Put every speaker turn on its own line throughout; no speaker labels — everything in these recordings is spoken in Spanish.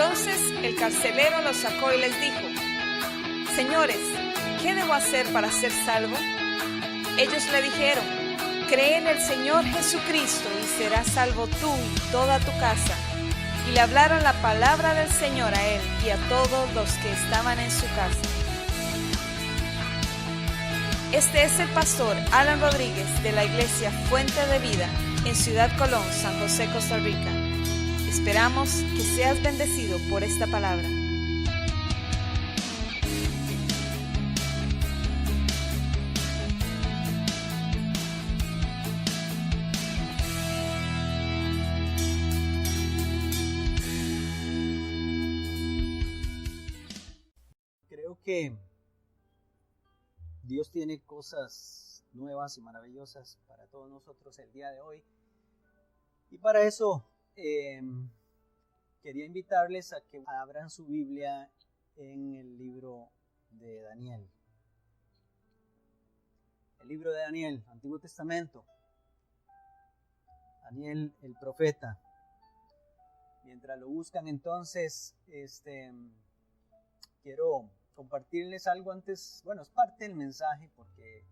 Entonces el carcelero los sacó y les dijo: Señores, ¿qué debo hacer para ser salvo? Ellos le dijeron: Cree en el Señor Jesucristo y serás salvo tú y toda tu casa. Y le hablaron la palabra del Señor a él y a todos los que estaban en su casa. Este es el pastor Alan Rodríguez de la iglesia Fuente de Vida en Ciudad Colón, San José, Costa Rica. Esperamos que seas bendecido por esta palabra.
Creo que Dios tiene cosas nuevas y maravillosas para todos nosotros el día de hoy. Y para eso quería invitarles a que abran su Biblia en el libro de Daniel. El libro de Daniel, Antiguo Testamento. Daniel el profeta. Mientras lo buscan entonces, quiero compartirles algo antes. Bueno, es parte del mensaje porque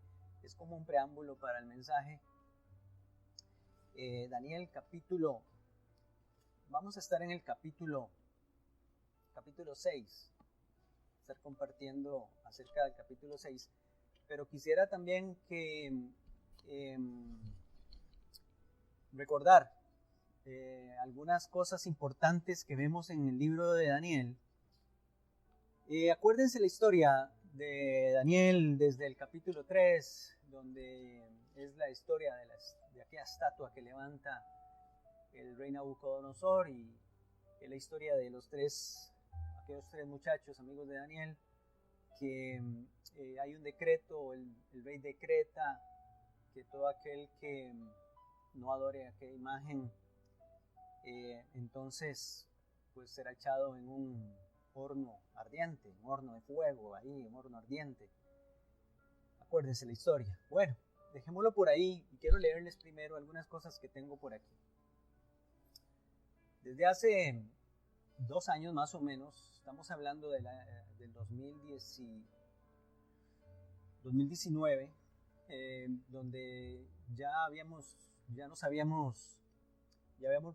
es como un preámbulo para el mensaje. Daniel capítulo, vamos a estar en el capítulo 6, estar compartiendo acerca del capítulo 6, pero quisiera también que recordar algunas cosas importantes que vemos en el libro de Daniel. Acuérdense la historia de Daniel desde el capítulo 3, donde es la historia de aquella estatua que levanta el rey Nabucodonosor, y la historia de aquellos tres muchachos, amigos de Daniel, que hay un decreto, el rey decreta que todo aquel que no adore aquella imagen, entonces pues será echado en un horno ardiente, un horno de fuego, ahí, un horno ardiente. Acuérdense la historia. Bueno, dejémoslo por ahí y quiero leerles primero algunas cosas que tengo por aquí. Desde hace 2 años más o menos, estamos hablando del 2019, donde ya habíamos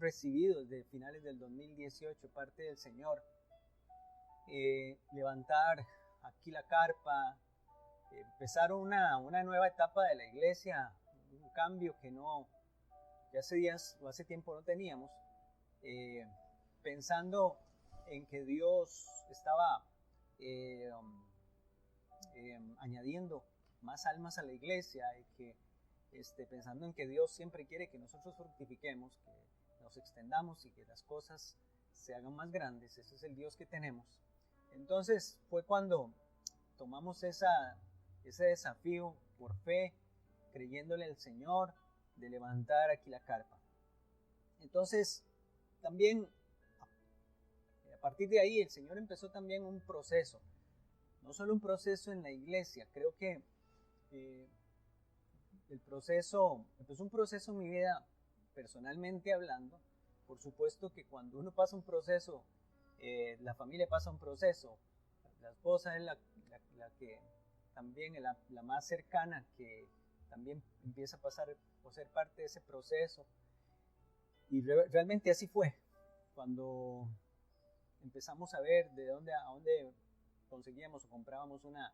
recibido desde finales del 2018 parte del Señor. Levantar aquí la carpa, empezar una nueva etapa de la iglesia, un cambio que hace tiempo no teníamos, pensando en que Dios estaba añadiendo más almas a la iglesia, y que pensando en que Dios siempre quiere que nosotros fructifiquemos, que nos extendamos y que las cosas se hagan más grandes. Ese es el Dios que tenemos. Entonces fue cuando tomamos ese desafío por fe, creyéndole al Señor, de levantar aquí la carpa. Entonces también a partir de ahí el Señor empezó también un proceso, no solo un proceso en la iglesia. Creo que empezó un proceso en mi vida personalmente hablando. Por supuesto que cuando uno pasa un proceso, la familia pasa un proceso, la esposa es la que también es la más cercana, que también empieza a pasar o ser parte de ese proceso. Y realmente así fue. Cuando empezamos a ver a dónde conseguíamos o comprábamos una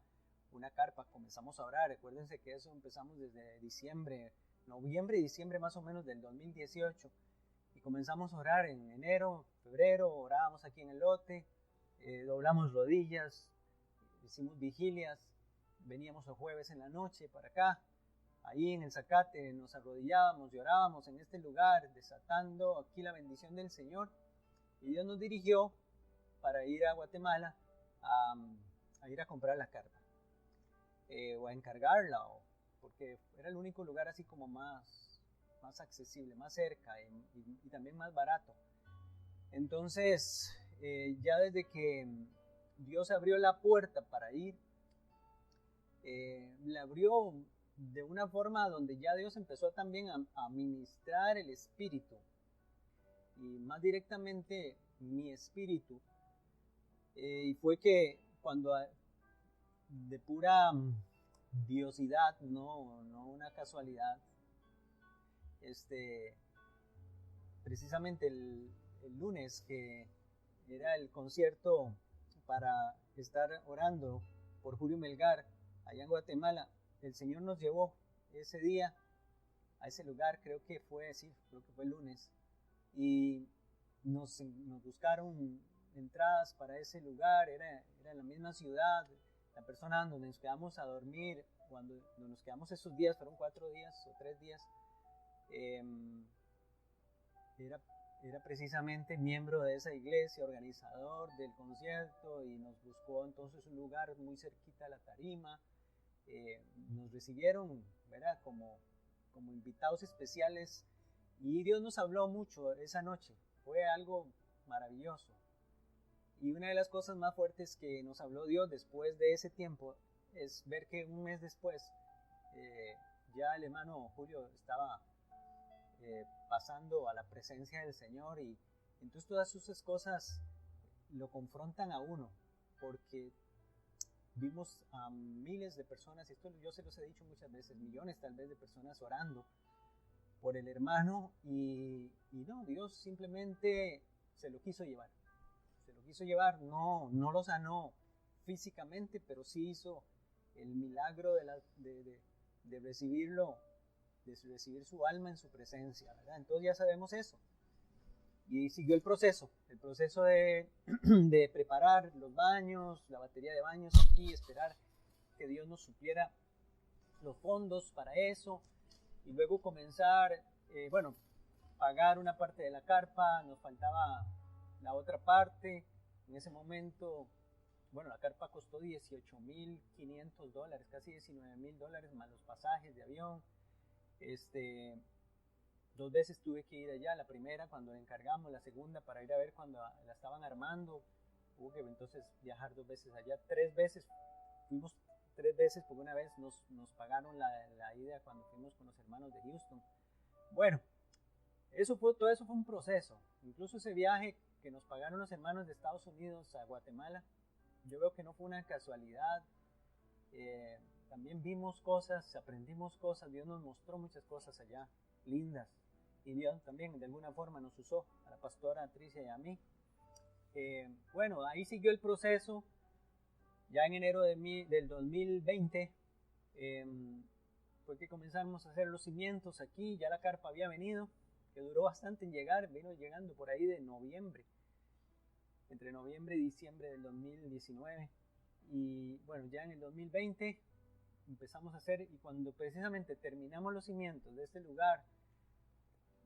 carpa, comenzamos a orar. Recuérdense que eso empezamos desde noviembre y diciembre más o menos del 2018. Y comenzamos a orar en enero, febrero, orábamos aquí en el lote, doblamos rodillas, hicimos vigilias, veníamos los jueves en la noche para acá, ahí en el Zacate nos arrodillábamos y orábamos en este lugar, desatando aquí la bendición del Señor. Y Dios nos dirigió para ir a Guatemala a ir a comprar la carpa, o a encargarla, porque era el único lugar así como más accesible, más cerca, y también más barato. Entonces, ya desde que Dios abrió la puerta para ir, la abrió de una forma donde ya Dios empezó también a ministrar el Espíritu. y más directamente mi espíritu. Y fue que cuando de pura diosidad, no una casualidad, precisamente el lunes que era el concierto para estar orando por Julio Melgar allá en Guatemala, el Señor nos llevó ese día a ese lugar, creo que fue el lunes, y nos buscaron entradas para ese lugar, era en la misma ciudad, la persona donde nos quedamos a dormir, cuando nos quedamos esos días, fueron 4 días o 3 días, era precisamente miembro de esa iglesia, organizador del concierto, y nos buscó entonces un lugar muy cerquita a la tarima. Nos recibieron, ¿verdad?, como invitados especiales, y Dios nos habló mucho esa noche, fue algo maravilloso. Y una de las cosas más fuertes que nos habló Dios después de ese tiempo es ver que un mes después ya el hermano Julio estaba pasando a la presencia del Señor, y entonces todas esas cosas lo confrontan a uno, porque vimos a miles de personas, y esto yo se los he dicho muchas veces, millones tal vez de personas orando por el hermano, y no, Dios simplemente se lo quiso llevar, no lo sanó físicamente, pero sí hizo el milagro de recibirlo, de recibir su alma en su presencia, ¿verdad? Entonces ya sabemos eso. Y siguió el proceso de, de preparar los baños, la batería de baños aquí, esperar que Dios nos supliera los fondos para eso, y luego comenzar, pagar una parte de la carpa, nos faltaba la otra parte. En ese momento, la carpa costó $18,500, casi $19,000 más los pasajes de avión. 2 veces tuve que ir allá, la primera cuando la encargamos, la segunda para ir a ver cuando la estaban armando, hubo que entonces viajar 2 veces allá, 3 veces, fuimos 3 veces, porque una vez nos pagaron la ida cuando fuimos con los hermanos de Houston. Bueno, todo eso fue un proceso, incluso ese viaje que nos pagaron los hermanos de Estados Unidos a Guatemala, yo veo que no fue una casualidad. También vimos cosas, aprendimos cosas, Dios nos mostró muchas cosas allá, lindas, y Dios también de alguna forma nos usó, a la pastora Tricia y a mí. Ahí siguió el proceso. Ya en enero del 2020 fue que comenzamos a hacer los cimientos aquí, ya la carpa había venido, que duró bastante en llegar, vino llegando por ahí de noviembre, entre noviembre y diciembre del 2019, y ya en el 2020 empezamos a hacer, y cuando precisamente terminamos los cimientos de este lugar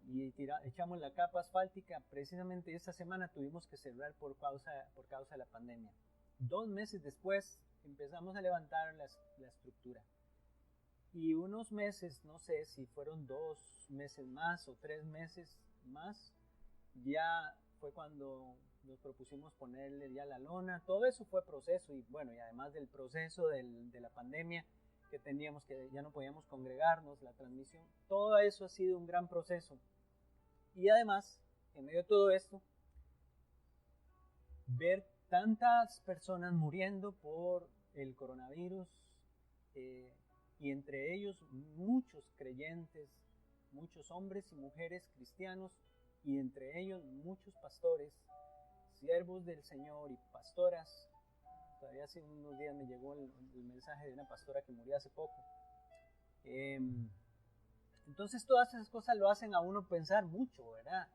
y echamos la capa asfáltica, precisamente esta semana tuvimos que cerrar por causa de la pandemia. 2 meses después empezamos a levantar la estructura, y unos meses, no sé si fueron 2 meses más o 3 meses más, ya fue cuando nos propusimos ponerle ya la lona. Todo eso fue proceso, y además del proceso de la pandemia, que teníamos que, ya no podíamos congregarnos, la transmisión, todo eso ha sido un gran proceso. Y además, en medio de todo esto, ver tantas personas muriendo por el coronavirus, y entre ellos muchos creyentes, muchos hombres y mujeres cristianos, y entre ellos muchos pastores, siervos del Señor y pastoras. Todavía hace unos días me llegó el mensaje de una pastora que murió hace poco. Entonces todas esas cosas lo hacen a uno pensar mucho, ¿verdad?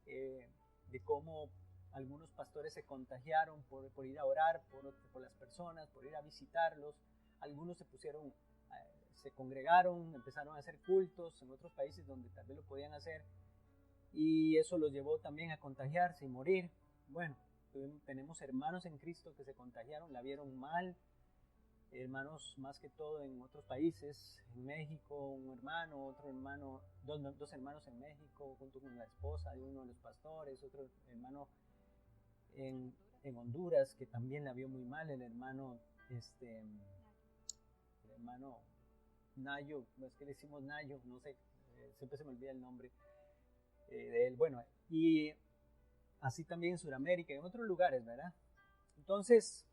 De cómo algunos pastores se contagiaron por ir a orar por las personas, por ir a visitarlos. Algunos se congregaron, empezaron a hacer cultos en otros países donde tal vez lo podían hacer, y eso los llevó también a contagiarse y morir. Tenemos hermanos en Cristo que se contagiaron, la vieron mal, hermanos más que todo en otros países, en México, otro hermano, dos hermanos en México, junto con la esposa de uno de los pastores, otro hermano en Honduras que también la vio muy mal, el hermano Nayo, es que le decimos Nayo, no sé, siempre se me olvida el nombre de él. Y así también en Sudamérica y en otros lugares, ¿verdad? Entonces,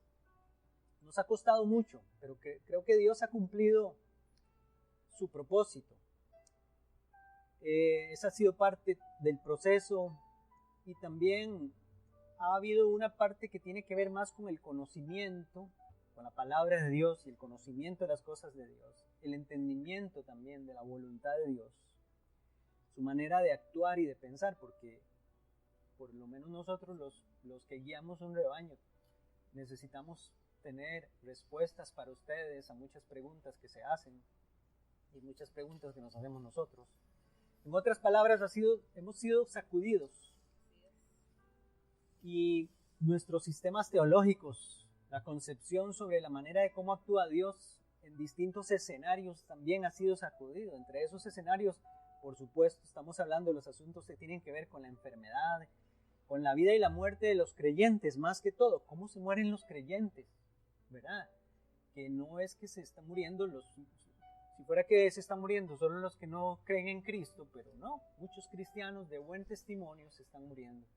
nos ha costado mucho, pero creo que Dios ha cumplido su propósito. Esa ha sido parte del proceso, y también ha habido una parte que tiene que ver más con el conocimiento, con la palabra de Dios y el conocimiento de las cosas de Dios, el entendimiento también de la voluntad de Dios, su manera de actuar y de pensar, porque por lo menos nosotros los que guiamos un rebaño necesitamos tener respuestas para ustedes a muchas preguntas que se hacen y muchas preguntas que nos hacemos nosotros. En otras palabras, hemos sido sacudidos, y nuestros sistemas teológicos, la concepción sobre la manera de cómo actúa Dios en distintos escenarios también ha sido sacudido. Entre esos escenarios, por supuesto, estamos hablando de los asuntos que tienen que ver con la enfermedad, con la vida y la muerte de los creyentes, más que todo, cómo se mueren los creyentes, ¿verdad? Que no es que se están muriendo si fuera que se están muriendo solo los que no creen en Cristo, pero no, muchos cristianos de buen testimonio se están muriendo.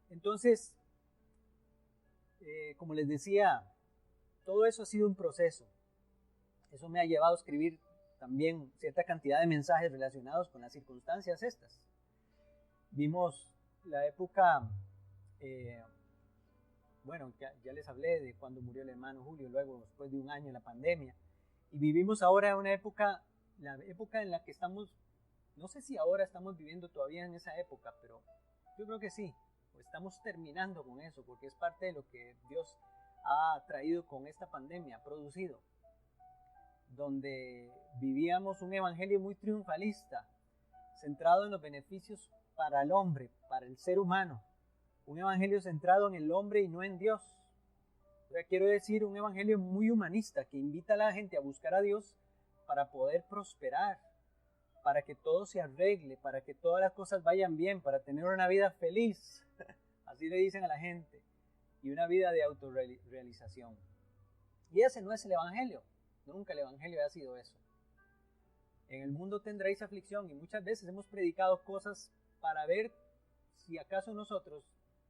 Entonces, como les decía, todo eso ha sido un proceso. Eso me ha llevado a escribir también cierta cantidad de mensajes relacionados con las circunstancias estas. Vimos la época, bueno, ya les hablé de cuando murió el hermano Julio, luego después de un año la pandemia, y vivimos ahora una época, la época en la que estamos, no sé si ahora estamos viviendo todavía en esa época, pero yo creo que sí, estamos terminando con eso, porque es parte de lo que Dios ha traído con esta pandemia, ha producido, donde vivíamos un evangelio muy triunfalista, centrado en los beneficios para el hombre, para el ser humano, un evangelio centrado en el hombre y no en Dios. O sea, quiero decir, un evangelio muy humanista, que invita a la gente a buscar a Dios para poder prosperar, para que todo se arregle, para que todas las cosas vayan bien, para tener una vida feliz, así le dicen a la gente, y una vida de autorrealización. Y ese no es el evangelio, nunca el evangelio ha sido eso. En el mundo tendréis aflicción, y muchas veces hemos predicado cosas para ver si acaso nosotros,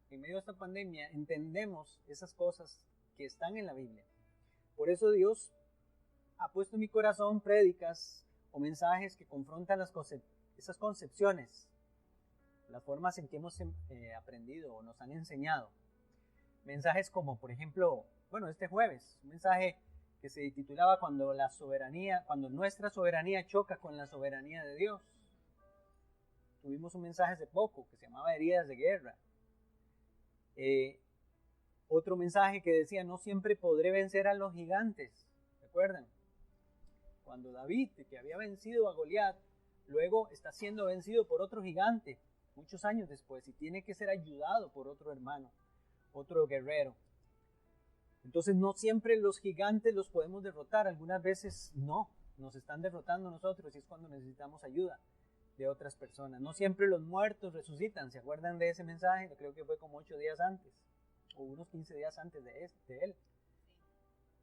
en medio de esta pandemia, entendemos esas cosas que están en la Biblia. Por eso Dios ha puesto en mi corazón prédicas o mensajes que confrontan esas concepciones, las formas en que hemos aprendido o nos han enseñado. Mensajes como, por ejemplo, bueno, este jueves, un mensaje que se titulaba cuando nuestra soberanía choca con la soberanía de Dios. Tuvimos un mensaje hace poco que se llamaba Heridas de Guerra. Otro mensaje que decía, no siempre podré vencer a los gigantes, ¿recuerdan? Cuando David, que había vencido a Goliat, luego está siendo vencido por otro gigante, muchos años después, y tiene que ser ayudado por otro hermano, otro guerrero. Entonces no siempre los gigantes los podemos derrotar, algunas veces no, nos están derrotando nosotros y es cuando necesitamos ayuda de otras personas. No siempre los muertos resucitan, ¿se acuerdan de ese mensaje? Creo que fue como 8 días antes, o unos 15 días antes de él,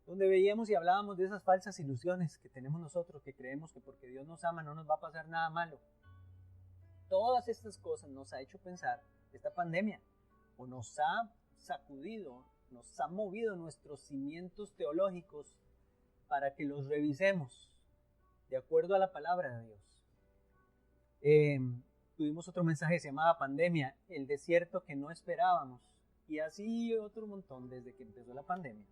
donde veíamos y hablábamos de esas falsas ilusiones que tenemos nosotros, que creemos que porque Dios nos ama no nos va a pasar nada malo. Todas estas cosas nos ha hecho pensar, esta pandemia, o nos ha sacudido, nos ha movido nuestros cimientos teológicos para que los revisemos de acuerdo a la palabra de Dios. Tuvimos otro mensaje que se llamaba Pandemia, el desierto que no esperábamos, y así otro montón desde que empezó la pandemia.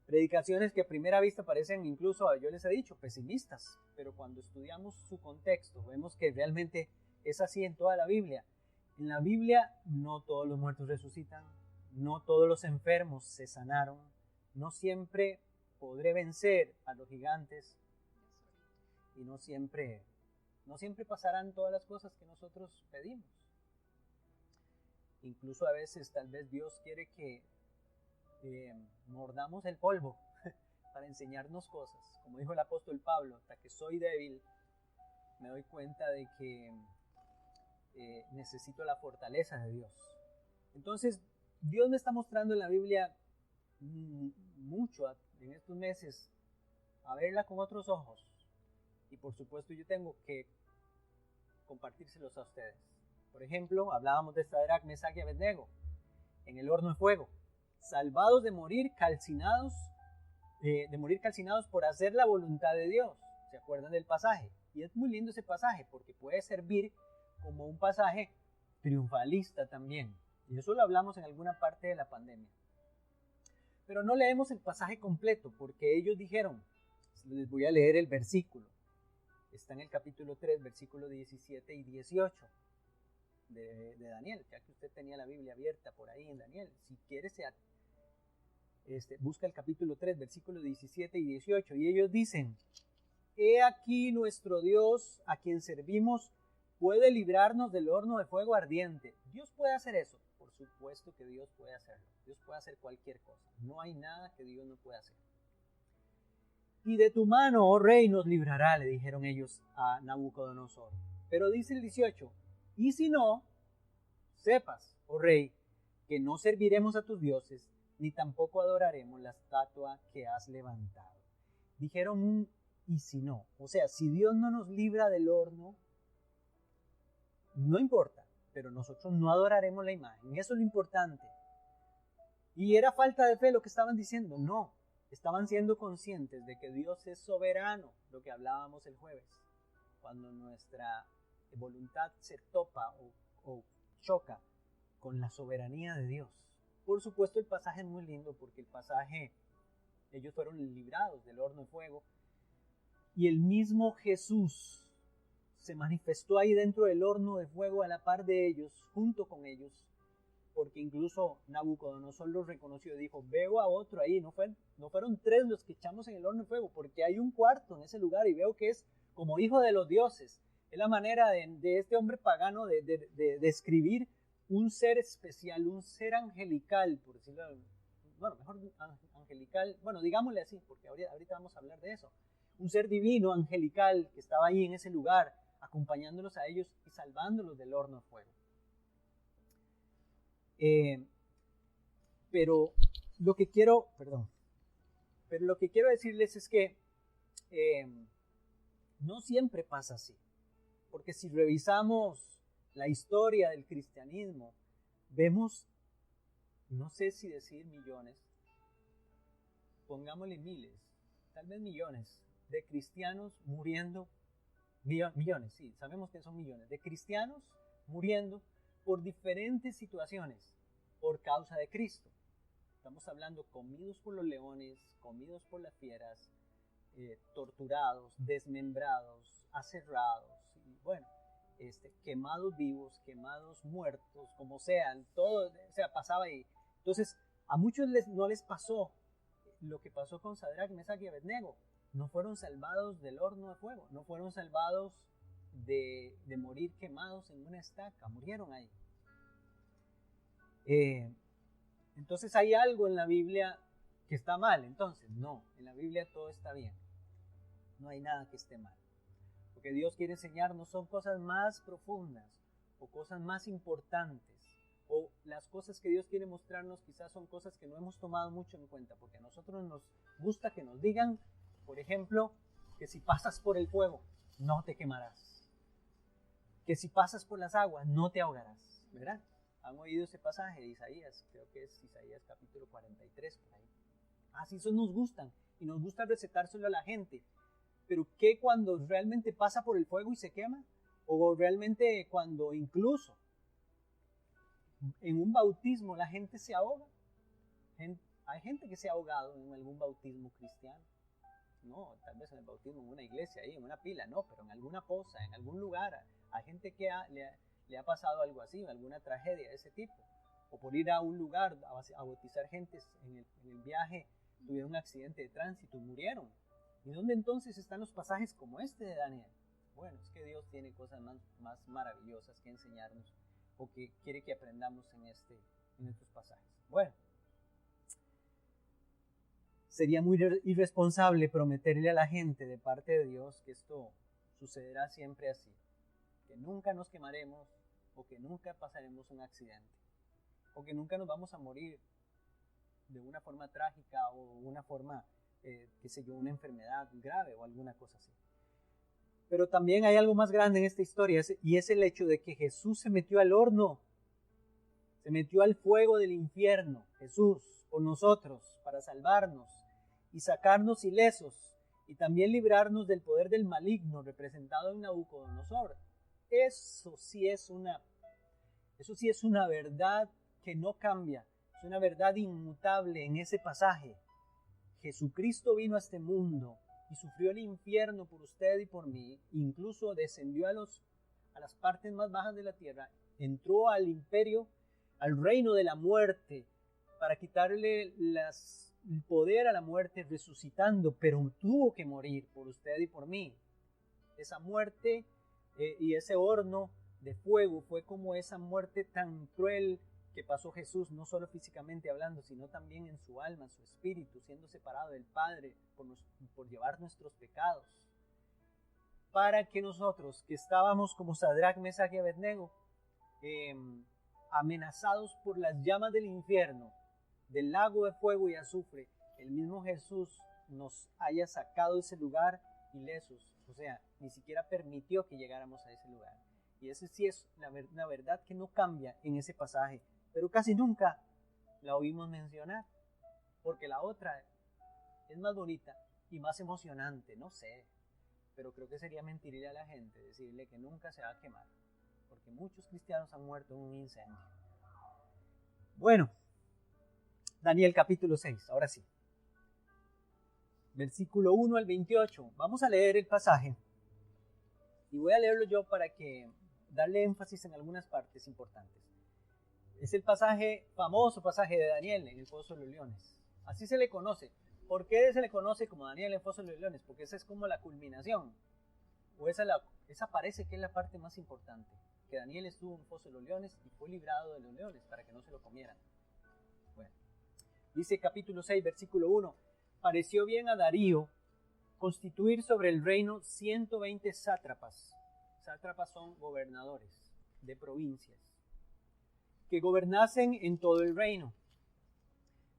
Predicaciones que a primera vista parecen incluso, yo les he dicho, pesimistas, pero cuando estudiamos su contexto vemos que realmente es así en toda la Biblia. En la Biblia no todos los muertos resucitan, no todos los enfermos se sanaron, no siempre podré vencer a los gigantes y no siempre pasarán todas las cosas que nosotros pedimos. Incluso a veces tal vez Dios quiere que mordamos el polvo para enseñarnos cosas. Como dijo el apóstol Pablo, hasta que soy débil, me doy cuenta de que necesito la fortaleza de Dios. Entonces, Dios me está mostrando en la Biblia mucho en estos meses, a verla con otros ojos. Y por supuesto yo tengo que compartírselos a ustedes, Por ejemplo, hablábamos de Sadrach, Mesach y Abednego en el horno de fuego, salvados de morir calcinados por hacer la voluntad de Dios. ¿Se acuerdan del pasaje? Y es muy lindo ese pasaje porque puede servir como un pasaje triunfalista también. Y eso lo hablamos en alguna parte de la pandemia. Pero no leemos el pasaje completo porque ellos dijeron, les voy a leer el versículo. Está en el capítulo 3, versículos 17 y 18 de Daniel, ya que usted tenía la Biblia abierta por ahí en Daniel. Si quiere, busca el capítulo 3, versículos 17 y 18. Y ellos dicen, he aquí nuestro Dios a quien servimos puede librarnos del horno de fuego ardiente. Dios puede hacer eso. Por supuesto que Dios puede hacerlo. Dios puede hacer cualquier cosa. No hay nada que Dios no pueda hacer. Y de tu mano, oh rey, nos librará, le dijeron ellos a Nabucodonosor. Pero dice el 18, y si no, sepas, oh rey, que no serviremos a tus dioses, ni tampoco adoraremos la estatua que has levantado. Dijeron, y si no, o sea, si Dios no nos libra del horno, no importa, pero nosotros no adoraremos la imagen, eso es lo importante. Y era falta de fe lo que estaban diciendo, no, estaban siendo conscientes de que Dios es soberano, lo que hablábamos el jueves, cuando nuestra voluntad se topa o choca con la soberanía de Dios. Por supuesto, el pasaje es muy lindo porque el pasaje, ellos fueron librados del horno de fuego y el mismo Jesús se manifestó ahí dentro del horno de fuego a la par de ellos, junto con ellos, porque incluso Nabucodonosor los reconoció y dijo, veo a otro ahí, no fueron tres los que echamos en el horno de fuego, porque hay un cuarto en ese lugar y veo que es como hijo de los dioses. Es la manera de este hombre pagano de describir un ser especial, un ser angelical, por decirlo, bueno, mejor angelical, bueno, digámosle así, porque ahorita vamos a hablar de eso. Un ser divino, angelical, que estaba ahí en ese lugar, acompañándolos a ellos y salvándolos del horno de fuego. Pero lo que quiero decirles es que no siempre pasa así. Porque si revisamos la historia del cristianismo, vemos, no sé si decir millones, pongámosle miles, tal vez millones de cristianos muriendo, millones, sí, sabemos que son millones, de cristianos muriendo por diferentes situaciones, por causa de Cristo. Estamos hablando comidos por los leones, comidos por las fieras, torturados, desmembrados, aserrados, y bueno, quemados vivos, quemados muertos, como sean, todo, o sea, pasaba ahí. Entonces, a muchos no les pasó lo que pasó con Sadrach, Mesach y Abednego. No fueron salvados del horno de fuego, no fueron salvados de morir quemados en una estaca, murieron ahí. Entonces hay algo en la Biblia que está mal. Entonces, no, en la Biblia todo está bien. No hay nada que esté mal. Lo que Dios quiere enseñarnos son cosas más profundas o cosas más importantes. O las cosas que Dios quiere mostrarnos quizás son cosas que no hemos tomado mucho en cuenta, porque a nosotros nos gusta que nos digan, por ejemplo, que si pasas por el fuego, no te quemarás. Que si pasas por las aguas, no te ahogarás. ¿Verdad? ¿Han oído ese pasaje de Isaías? Creo que es Isaías capítulo 43, por ahí. Así eso nos gustan, y nos gusta recetárselo a la gente. Pero ¿qué cuando realmente pasa por el fuego y se quema? O realmente cuando incluso en un bautismo la gente se ahoga. Hay gente que se ha ahogado en algún bautismo cristiano. No, tal vez en el bautismo en una iglesia, ahí en una pila, no, pero en alguna poza, en algún lugar. Hay gente que le ha pasado algo así, alguna tragedia de ese tipo. O por ir a un lugar a bautizar gente en el viaje, tuvieron un accidente de tránsito y murieron. ¿Y dónde entonces están los pasajes como este de Daniel? Bueno, es que Dios tiene cosas más maravillosas que enseñarnos o que quiere que aprendamos en estos pasajes. Bueno, sería muy irresponsable prometerle a la gente de parte de Dios que esto sucederá siempre así, que nunca nos quemaremos o que nunca pasaremos un accidente o que nunca nos vamos a morir de una forma trágica o una forma, qué sé yo, una enfermedad grave o alguna cosa así. Pero también hay algo más grande en esta historia, y es el hecho de que Jesús se metió al horno, se metió al fuego del infierno, Jesús, por nosotros, para salvarnos y sacarnos ilesos, y también librarnos del poder del maligno representado en Nabucodonosor. Eso sí es una verdad que no cambia, es una verdad inmutable en ese pasaje. Jesucristo vino a este mundo y sufrió el infierno por usted y por mí, incluso descendió a las partes más bajas de la tierra, entró al imperio, al reino de la muerte, para quitarle el poder a la muerte, resucitando, pero tuvo que morir por usted y por mí. Esa muerte y ese horno de fuego fue como esa muerte tan cruel que pasó Jesús, no solo físicamente hablando, sino también en su alma, en su espíritu, siendo separado del Padre por llevar nuestros pecados, para que nosotros, que estábamos como Sadrach, Mesach y Abednego, amenazados por las llamas del infierno, del lago de fuego y azufre, el mismo Jesús nos haya sacado de ese lugar ilesos, o sea, ni siquiera permitió que llegáramos a ese lugar. Y esa sí es una verdad que no cambia en ese pasaje, pero casi nunca la oímos mencionar, porque la otra es más bonita y más emocionante, no sé, pero creo que sería mentirle a la gente decirle que nunca se va a quemar, porque muchos cristianos han muerto en un incendio. Bueno, Daniel capítulo 6, ahora sí. Versículo 1 al 28. Vamos a leer el pasaje y voy a leerlo yo para que darle énfasis en algunas partes importantes. Es el famoso pasaje de Daniel en el Foso de los Leones. Así se le conoce. ¿Por qué se le conoce como Daniel en el Foso de los Leones? Porque esa es como la culminación. O esa parece que es la parte más importante. Que Daniel estuvo en el Foso de los Leones y fue librado de los leones para que no se lo comieran. Bueno, dice capítulo 6, versículo 1. Pareció bien a Darío constituir sobre el reino 120 sátrapas. Sátrapas son gobernadores de provincias, que gobernasen en todo el reino.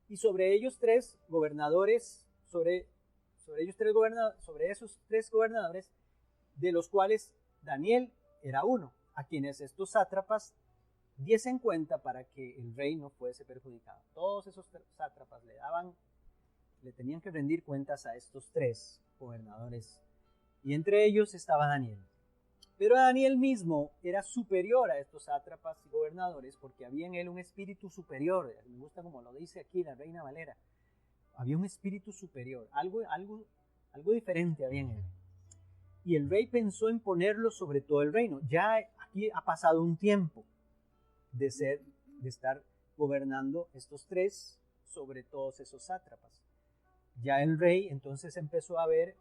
Y sobre ellos tres gobernadores, sobre esos tres gobernadores, de los cuales Daniel era uno, a quienes estos sátrapas diesen cuenta para que el reino fuese perjudicado. Todos esos sátrapas le tenían que rendir cuentas a estos tres gobernadores, y entre ellos estaba Daniel. Pero Daniel mismo era superior a estos sátrapas y gobernadores, porque había en él un espíritu superior. Me gusta como lo dice aquí la Reina Valera. Había un espíritu superior, algo diferente había en él. Y el rey pensó en ponerlo sobre todo el reino. Ya aquí ha pasado un tiempo de estar gobernando estos tres sobre todos esos sátrapas. Ya el rey entonces empezó a ver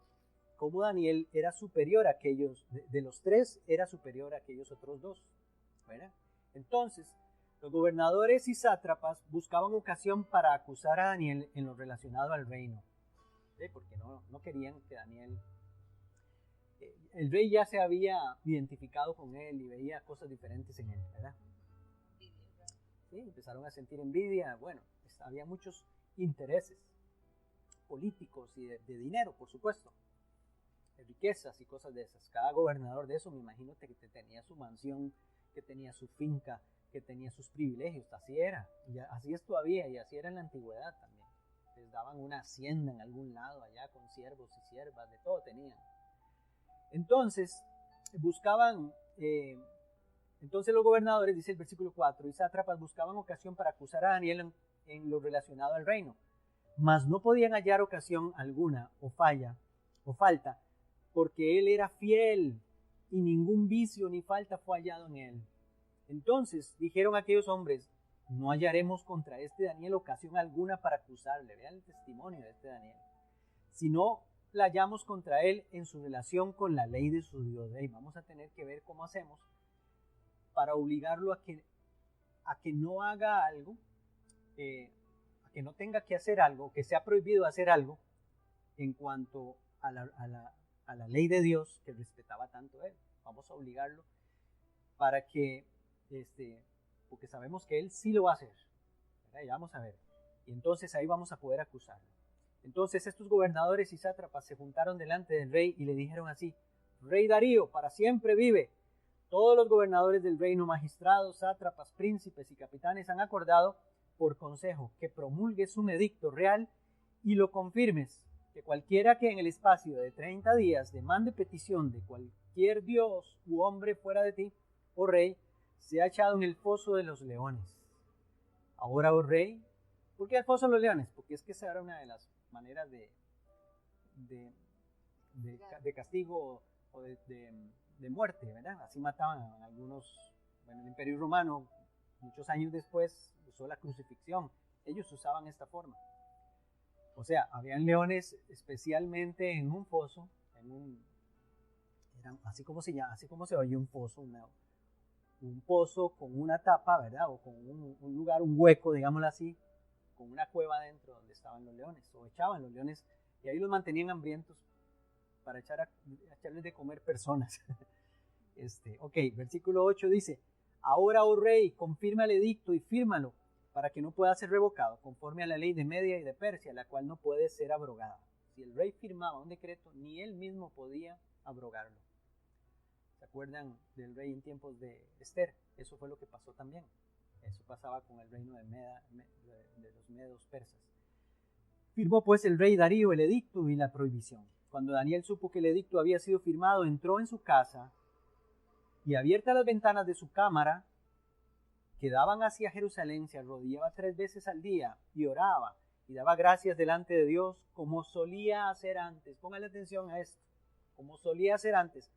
cómo Daniel era superior a aquellos, de los tres era superior a aquellos otros dos. ¿Verdad? Entonces, los gobernadores y sátrapas buscaban ocasión para acusar a Daniel en lo relacionado al reino. ¿Sí? Porque no querían que Daniel... el rey ya se había identificado con él y veía cosas diferentes en él, ¿verdad? Sí, empezaron a sentir envidia. Bueno, había muchos intereses políticos y de dinero, por supuesto, de riquezas y cosas de esas. Cada gobernador de eso, me imagino que tenía su mansión, que tenía su finca, que tenía sus privilegios. Así era, y así es todavía, y así era en la antigüedad también. Les daban una hacienda en algún lado allá con siervos y siervas, de todo tenían. Entonces buscaban, entonces los gobernadores, dice el versículo 4, y sátrapas buscaban ocasión para acusar a Daniel en lo relacionado al reino, mas no podían hallar ocasión alguna o falta, porque él era fiel y ningún vicio ni falta fue hallado en él. Entonces dijeron aquellos hombres, no hallaremos contra este Daniel ocasión alguna para acusarle. Vean el testimonio de este Daniel. Si no la hallamos contra él en su relación con la ley de su Dios. Vamos a tener que ver cómo hacemos para obligarlo a que no haga algo, a que no tenga que hacer algo, que sea prohibido hacer algo en cuanto a la ley de Dios que respetaba tanto él. Vamos a obligarlo para que, porque sabemos que él sí lo va a hacer, ¿verdad? Ya vamos a ver. Y entonces ahí vamos a poder acusarlo. Entonces estos gobernadores y sátrapas se juntaron delante del rey y le dijeron así, rey Darío, para siempre vive. Todos los gobernadores del reino, magistrados, sátrapas, príncipes y capitanes han acordado por consejo que promulgues un edicto real y lo confirmes, que cualquiera que en el espacio de 30 días demande petición de cualquier dios u hombre fuera de ti, oh rey, sea echado en el foso de los leones. Ahora, oh rey, ¿por qué el foso de los leones? Porque es que esa era una de las maneras de castigo o de muerte, ¿verdad? Así mataban a algunos. Bueno, el Imperio Romano, muchos años después, usó la crucifixión. Ellos usaban esta forma. O sea, habían leones especialmente en un foso, así como se oye un foso, un pozo con una tapa, ¿verdad? O con un lugar, un hueco, digámoslo así, con una cueva dentro donde estaban los leones, o echaban los leones, y ahí los mantenían hambrientos para echarles de comer personas. Versículo 8 dice, ahora, oh rey, confirma el edicto y fírmalo, para que no pueda ser revocado, conforme a la ley de Media y de Persia, la cual no puede ser abrogada. Si el rey firmaba un decreto, ni él mismo podía abrogarlo. ¿Se acuerdan del rey en tiempos de Esther? Eso fue lo que pasó también. Eso pasaba con el reino de los medos persas. Firmó pues el rey Darío el edicto y la prohibición. Cuando Daniel supo que el edicto había sido firmado, entró en su casa y abiertas las ventanas de su cámara, que daban hacia Jerusalén, se arrodillaba 3 veces al día y oraba y daba gracias delante de Dios como solía hacer antes. Póngale atención a esto, como solía hacer antes.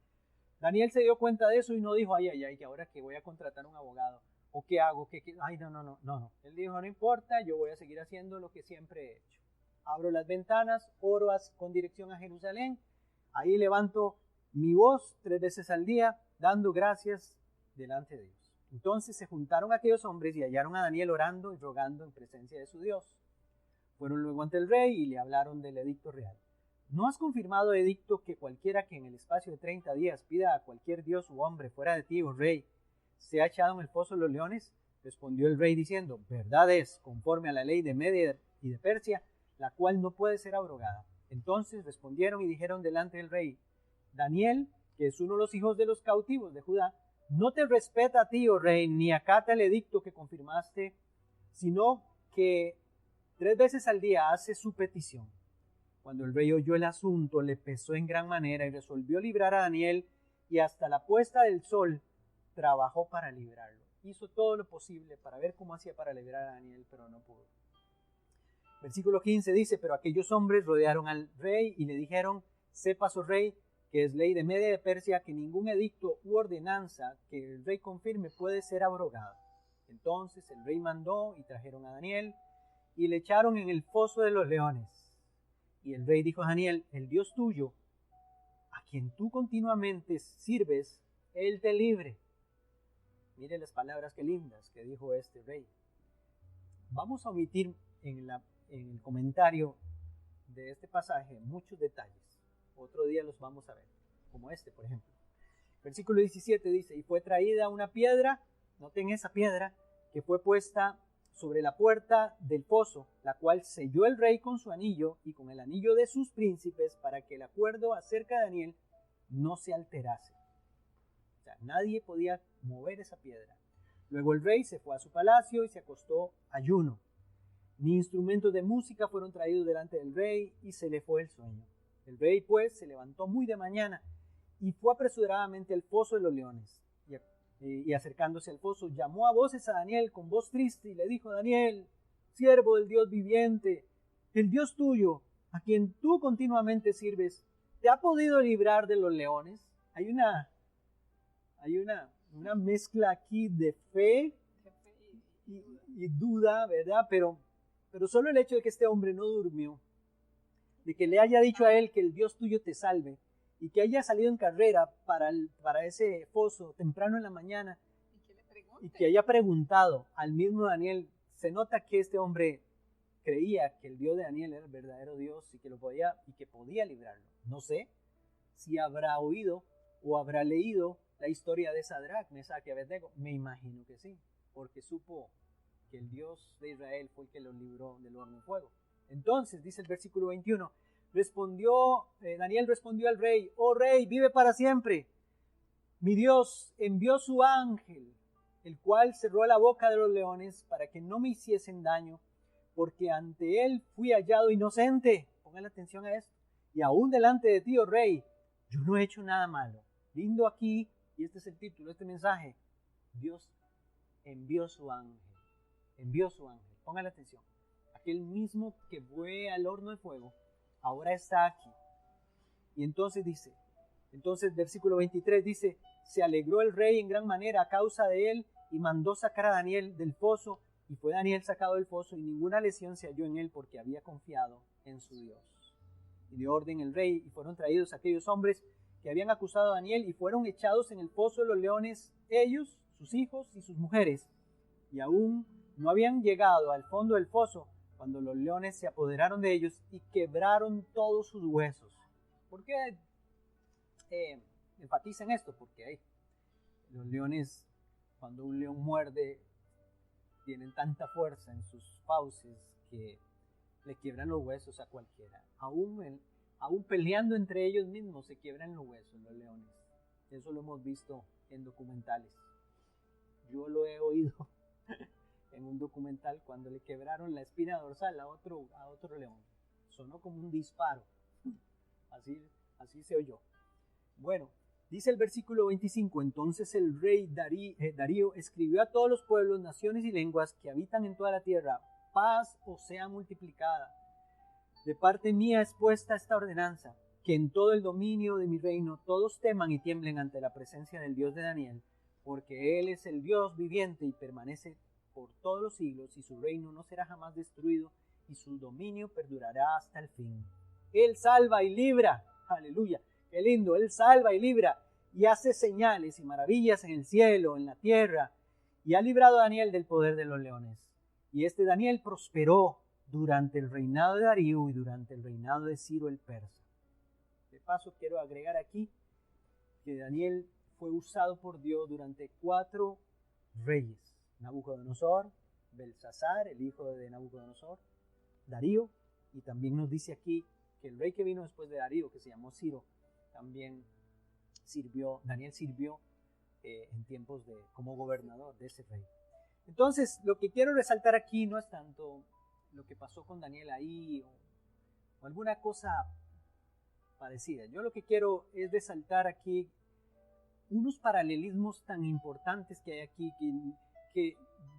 Daniel se dio cuenta de eso y no dijo, ay, que ahora que voy a contratar un abogado, o qué hago, ay, no. Él dijo, no importa, yo voy a seguir haciendo lo que siempre he hecho. Abro las ventanas, oro con dirección a Jerusalén, ahí levanto mi voz 3 veces al día, dando gracias delante de Dios. Entonces se juntaron aquellos hombres y hallaron a Daniel orando y rogando en presencia de su Dios. Fueron luego ante el rey y le hablaron del edicto real. ¿No has confirmado, edicto, que cualquiera que en el espacio de 30 días pida a cualquier dios u hombre fuera de ti, oh rey, sea echado en el foso de los leones? Respondió el rey diciendo, verdad es, conforme a la ley de Media y de Persia, la cual no puede ser abrogada. Entonces respondieron y dijeron delante del rey, Daniel, que es uno de los hijos de los cautivos de Judá, no te respeta a ti, oh rey, ni acata el edicto que confirmaste, sino que 3 veces al día hace su petición. Cuando el rey oyó el asunto, le pesó en gran manera y resolvió librar a Daniel, y hasta la puesta del sol trabajó para librarlo. Hizo todo lo posible para ver cómo hacía para librar a Daniel, pero no pudo. Versículo 15 dice, pero aquellos hombres rodearon al rey y le dijeron, sepas, oh rey, que es ley de Media y de Persia, que ningún edicto u ordenanza que el rey confirme puede ser abrogado. Entonces el rey mandó y trajeron a Daniel y le echaron en el foso de los leones. Y el rey dijo a Daniel, el Dios tuyo, a quien tú continuamente sirves, él te libre. Mire las palabras que lindas que dijo este rey. Vamos a omitir en el comentario de este pasaje muchos detalles. Otro día los vamos a ver, como este, por ejemplo. Versículo 17 dice, y fue traída una piedra, noten esa piedra, que fue puesta sobre la puerta del foso, la cual selló el rey con su anillo y con el anillo de sus príncipes, para que el acuerdo acerca de Daniel no se alterase. O sea, nadie podía mover esa piedra. Luego el rey se fue a su palacio y se acostó ayuno. Ni instrumentos de música fueron traídos delante del rey y se le fue el sueño. El rey pues se levantó muy de mañana y fue apresuradamente al foso de los leones. Y acercándose al foso, llamó a voces a Daniel con voz triste y le dijo, Daniel, siervo del Dios viviente, el Dios tuyo, a quien tú continuamente sirves, ¿te ha podido librar de los leones? Hay una mezcla aquí de fe y duda, ¿verdad? Pero solo el hecho de que este hombre no durmió, de que le haya dicho a él que el Dios tuyo te salve, y que haya salido en carrera para ese foso temprano en la mañana, y que haya preguntado al mismo Daniel, se nota que este hombre creía que el Dios de Daniel era el verdadero Dios y que podía librarlo. No sé si habrá oído o habrá leído la historia de Sadrach, Mesach y Abednego. Me imagino que sí, porque supo que el Dios de Israel fue el que los libró del horno de fuego. Entonces, dice el versículo 21, Daniel respondió al rey: oh rey, vive para siempre. Mi Dios envió su ángel, el cual cerró la boca de los leones para que no me hiciesen daño, porque ante él fui hallado inocente. Pongan atención a esto. Y aún delante de ti, oh rey, yo no he hecho nada malo. Lindo aquí, y este es el título de este mensaje: Dios envió su ángel. Envió su ángel. Pongan atención. Aquel mismo que fue al horno de fuego, ahora está aquí. Y entonces dice, versículo 23 dice: se alegró el rey en gran manera a causa de él y mandó sacar a Daniel del foso, y fue Daniel sacado del foso y ninguna lesión se halló en él porque había confiado en su Dios. Y dio orden el rey y fueron traídos aquellos hombres que habían acusado a Daniel y fueron echados en el foso de los leones, ellos, sus hijos y sus mujeres. Y aún no habían llegado al fondo del foso cuando los leones se apoderaron de ellos y quebraron todos sus huesos. ¿Por qué enfatizan esto? Porque los leones, cuando un león muerde, tienen tanta fuerza en sus fauces que le quiebran los huesos a cualquiera. Aún peleando entre ellos mismos se quiebran los huesos los leones. Eso lo hemos visto en documentales. Yo lo he oído en un documental cuando le quebraron la espina dorsal a otro león. Sonó como un disparo. Así se oyó. Bueno, dice el versículo 25: entonces el rey Darío escribió a todos los pueblos, naciones y lenguas que habitan en toda la tierra: paz os sea multiplicada. De parte mía es puesta esta ordenanza, que en todo el dominio de mi reino todos teman y tiemblen ante la presencia del Dios de Daniel, porque él es el Dios viviente y permanece por todos los siglos, y su reino no será jamás destruido, y su dominio perdurará hasta el fin. Él salva y libra, aleluya, qué lindo, él salva y libra, y hace señales y maravillas en el cielo, en la tierra, y ha librado a Daniel del poder de los leones. Y este Daniel prosperó durante el reinado de Darío y durante el reinado de Ciro el persa. De paso quiero agregar aquí que Daniel fue usado por Dios durante 4 reyes: Nabucodonosor, Belsasar, el hijo de Nabucodonosor, Darío, y también nos dice aquí que el rey que vino después de Darío, que se llamó Ciro, también Daniel sirvió en tiempos como gobernador de ese rey. Entonces, lo que quiero resaltar aquí no es tanto lo que pasó con Daniel ahí o alguna cosa parecida. Yo lo que quiero es resaltar aquí unos paralelismos tan importantes que hay aquí, que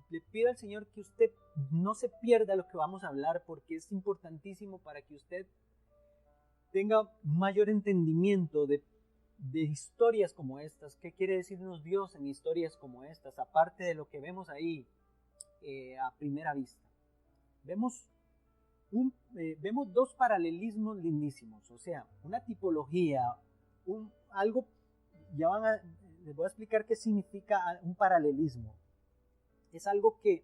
le pido al Señor que usted no se pierda lo que vamos a hablar, porque es importantísimo para que usted tenga mayor entendimiento de historias como estas. ¿Qué quiere decirnos Dios en historias como estas? Aparte de lo que vemos ahí a primera vista. Vemos 2 paralelismos lindísimos, o sea, una tipología, algo, les voy a explicar qué significa un paralelismo. Es algo que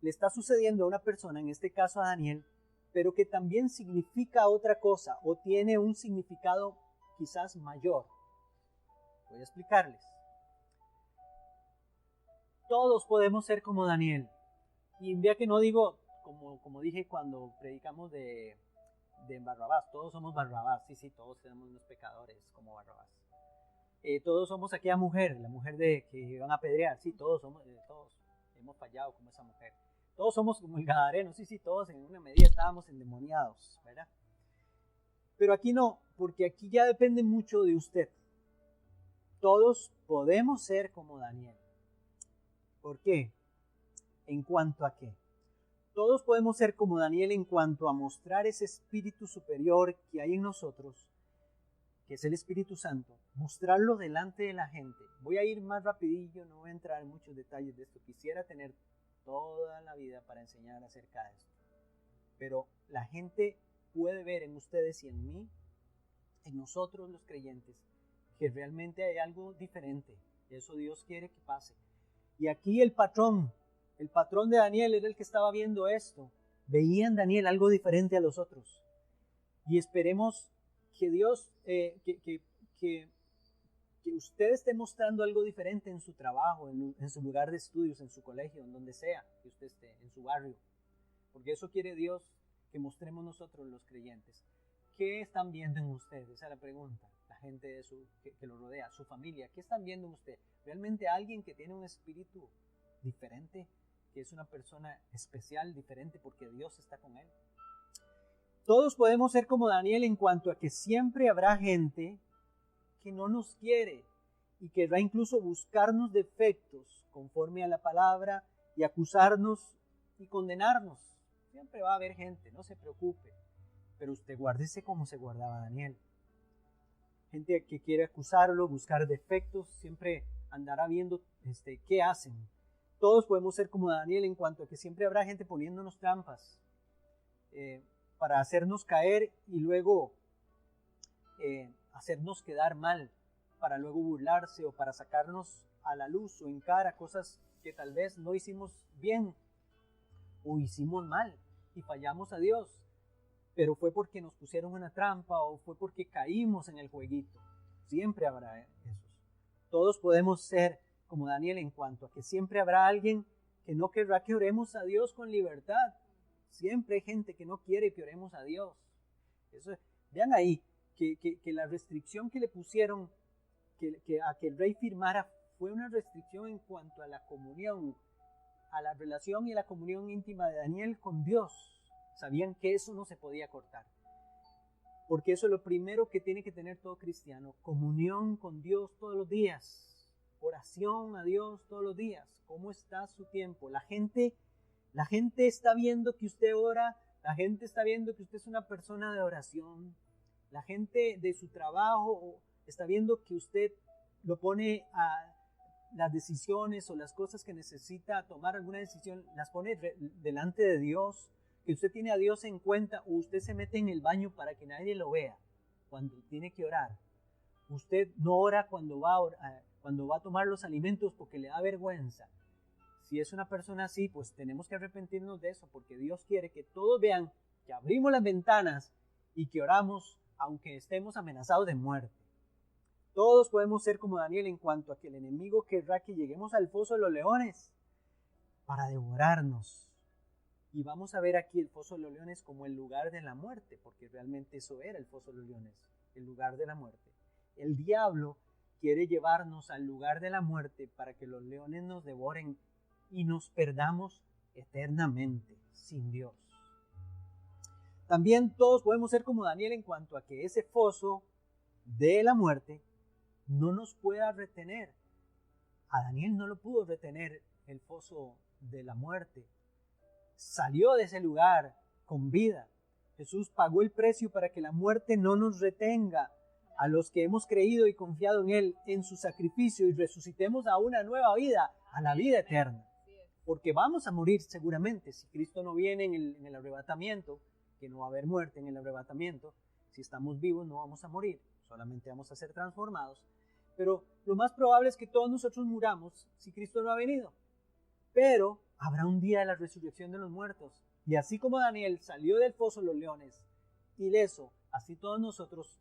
le está sucediendo a una persona, en este caso a Daniel, pero que también significa otra cosa o tiene un significado quizás mayor. Voy a explicarles. Todos podemos ser como Daniel. Y vea que no digo, como dije cuando predicamos de Barrabás, todos somos Barrabás, sí, todos tenemos unos pecadores como Barrabás. Todos somos aquella mujer, la mujer que iban a apedrear, sí, todos hemos fallado como esa mujer. Todos somos como el gadareno, sí, todos en una medida estábamos endemoniados, ¿verdad? Pero aquí no, porque aquí ya depende mucho de usted. Todos podemos ser como Daniel. ¿Por qué? ¿En cuanto a qué? Todos podemos ser como Daniel en cuanto a mostrar ese espíritu superior que hay en nosotros, que es el Espíritu Santo, mostrarlo delante de la gente. Voy a ir más rapidillo, no voy a entrar en muchos detalles de esto. Quisiera tener toda la vida para enseñar acerca de esto. Pero la gente puede ver en ustedes y en mí, en nosotros los creyentes, que realmente hay algo diferente. Eso Dios quiere que pase. Y aquí el patrón de Daniel era el que estaba viendo esto. Veía en Daniel algo diferente a los otros. Y esperemos que Dios, que usted esté mostrando algo diferente en su trabajo, en su lugar de estudios, en su colegio, en donde sea que usted esté, en su barrio. Porque eso quiere Dios que mostremos nosotros los creyentes. ¿qué están viendo en usted? Esa es la pregunta. La gente que lo rodea, su familia, ¿qué están viendo en usted? ¿Realmente alguien que tiene un espíritu diferente? ¿Que es una persona especial, diferente porque Dios está con él? Todos podemos ser como Daniel en cuanto a que siempre habrá gente que no nos quiere y querrá incluso buscarnos defectos conforme a la palabra y acusarnos y condenarnos. Siempre va a haber gente, no se preocupe. Pero usted guárdese como se guardaba Daniel. Gente que quiere acusarlo, buscar defectos, siempre andará viendo qué hacen. Todos podemos ser como Daniel en cuanto a que siempre habrá gente poniéndonos trampas para hacernos caer y luego hacernos quedar mal, para luego burlarse o para sacarnos a la luz o en cara cosas que tal vez no hicimos bien o hicimos mal y fallamos a Dios. Pero fue porque nos pusieron una trampa o fue porque caímos en el jueguito. Siempre habrá esos. Todos podemos ser como Daniel en cuanto a que siempre habrá alguien que no querrá que oremos a Dios con libertad. Siempre hay gente que no quiere que oremos a Dios. Vean ahí que la restricción que le pusieron a que el rey firmara fue una restricción en cuanto a la comunión, a la relación y la comunión íntima de Daniel con Dios. Sabían que eso no se podía cortar. Porque eso es lo primero que tiene que tener todo cristiano. Comunión con Dios todos los días. Oración a Dios todos los días. ¿Cómo está su tiempo? La gente está viendo que usted ora. La gente está viendo que usted es una persona de oración. La gente de su trabajo está viendo que usted lo pone a las decisiones o las cosas que necesita tomar alguna decisión, las pone delante de Dios. Que usted tiene a Dios en cuenta, o usted se mete en el baño para que nadie lo vea cuando tiene que orar. Usted no ora cuando va a tomar los alimentos porque le da vergüenza. Si es una persona así, pues tenemos que arrepentirnos de eso, porque Dios quiere que todos vean que abrimos las ventanas y que oramos aunque estemos amenazados de muerte. Todos podemos ser como Daniel en cuanto a que el enemigo querrá que lleguemos al foso de los leones para devorarnos. Y vamos a ver aquí el foso de los leones como el lugar de la muerte, porque realmente eso era el foso de los leones, el lugar de la muerte. El diablo quiere llevarnos al lugar de la muerte para que los leones nos devoren y nos perdamos eternamente sin Dios. También todos podemos ser como Daniel en cuanto a que ese foso de la muerte no nos pueda retener. A Daniel no lo pudo retener el foso de la muerte. Salió de ese lugar con vida. Jesús pagó el precio para que la muerte no nos retenga a los que hemos creído y confiado en Él, en su sacrificio, y resucitemos a una nueva vida, a la vida eterna. Porque vamos a morir seguramente. Si Cristo no viene en el arrebatamiento, que no va a haber muerte en el arrebatamiento, si estamos vivos no vamos a morir, solamente vamos a ser transformados. Pero lo más probable es que todos nosotros muramos si Cristo no ha venido. Pero habrá un día de la resurrección de los muertos. Y así como Daniel salió del foso de los leones ileso, así todos nosotros,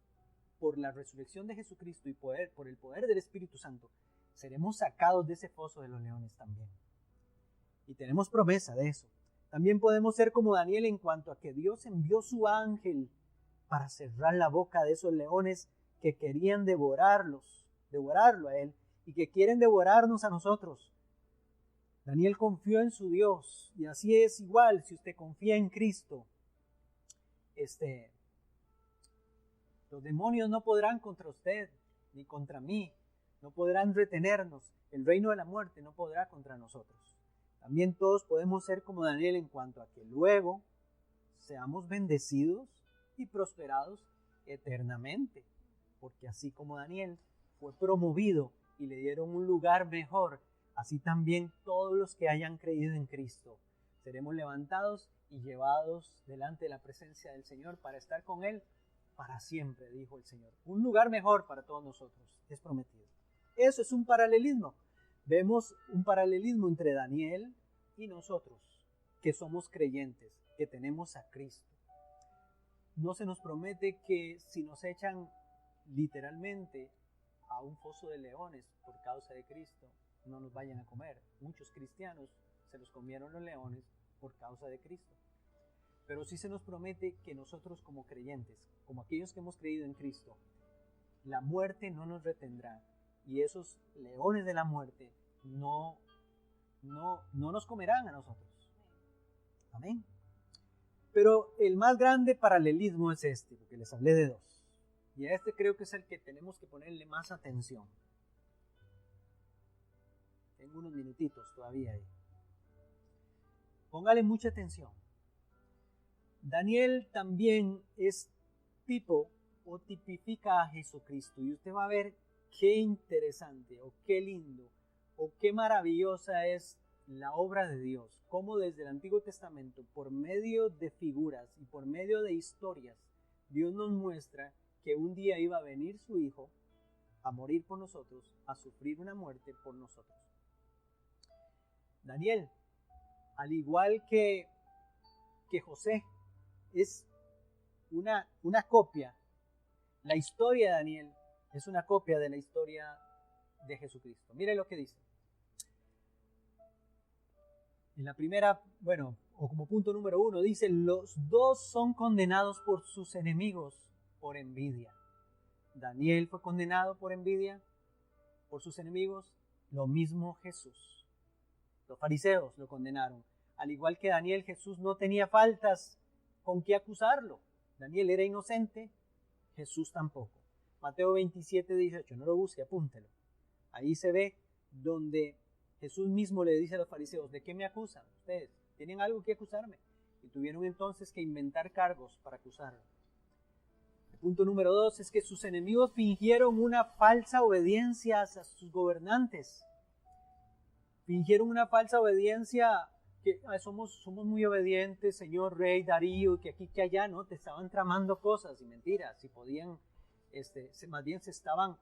por la resurrección de Jesucristo y por el poder del Espíritu Santo, seremos sacados de ese foso de los leones también. Y tenemos promesa de eso. También podemos ser como Daniel en cuanto a que Dios envió su ángel para cerrar la boca de esos leones que querían devorarlo a él y que quieren devorarnos a nosotros. Daniel confió en su Dios y así es igual si usted confía en Cristo. Los demonios no podrán contra usted ni contra mí, no podrán retenernos. El reino de la muerte no podrá contra nosotros. También todos podemos ser como Daniel en cuanto a que luego seamos bendecidos y prosperados eternamente. Porque así como Daniel fue promovido y le dieron un lugar mejor, así también todos los que hayan creído en Cristo seremos levantados y llevados delante de la presencia del Señor para estar con Él para siempre, dijo el Señor. Un lugar mejor para todos nosotros es prometido. Eso es un paralelismo. Vemos un paralelismo entre Daniel y nosotros, que somos creyentes, que tenemos a Cristo. No se nos promete que si nos echan literalmente a un foso de leones por causa de Cristo, no nos vayan a comer. Muchos cristianos se los comieron los leones por causa de Cristo. pero sí se nos promete que nosotros como creyentes, como aquellos que hemos creído en Cristo, la muerte no nos retendrá y esos leones de la muerte no nos comerán a nosotros. Amén. Pero el más grande paralelismo es este, porque les hablé de dos. Y a este creo que es el que tenemos que ponerle más atención. Tengo unos minutitos todavía ahí. Póngale mucha atención. Daniel también es tipo o tipifica a Jesucristo. Y usted va a ver qué interesante o qué lindo o qué maravillosa es la obra de Dios. Cómo desde el Antiguo Testamento, por medio de figuras y por medio de historias, Dios nos muestra que un día iba a venir su Hijo a morir por nosotros, a sufrir una muerte por nosotros. Daniel, al igual que José, es una copia. La historia de Daniel es una copia de la historia de Jesucristo. Mire lo que dice. En la primera, o como punto número 1, dice, los dos son condenados por sus enemigos por envidia. Daniel fue condenado por envidia por sus enemigos, lo mismo Jesús. Los fariseos lo condenaron. Al igual que Daniel, Jesús no tenía faltas con qué acusarlo. Daniel era inocente, Jesús tampoco. Mateo 27, 18, no lo busque, apúntelo. Ahí se ve donde Jesús mismo le dice a los fariseos, ¿de qué me acusan ustedes? ¿Tienen algo que acusarme? Y tuvieron entonces que inventar cargos para acusarlo. El punto número 2 es que sus enemigos fingieron una falsa obediencia a sus gobernantes. Fingieron una falsa obediencia, que somos muy obedientes, señor rey Darío, que aquí, que allá, ¿no? Te estaban tramando cosas y mentiras, y podían, más bien se estaban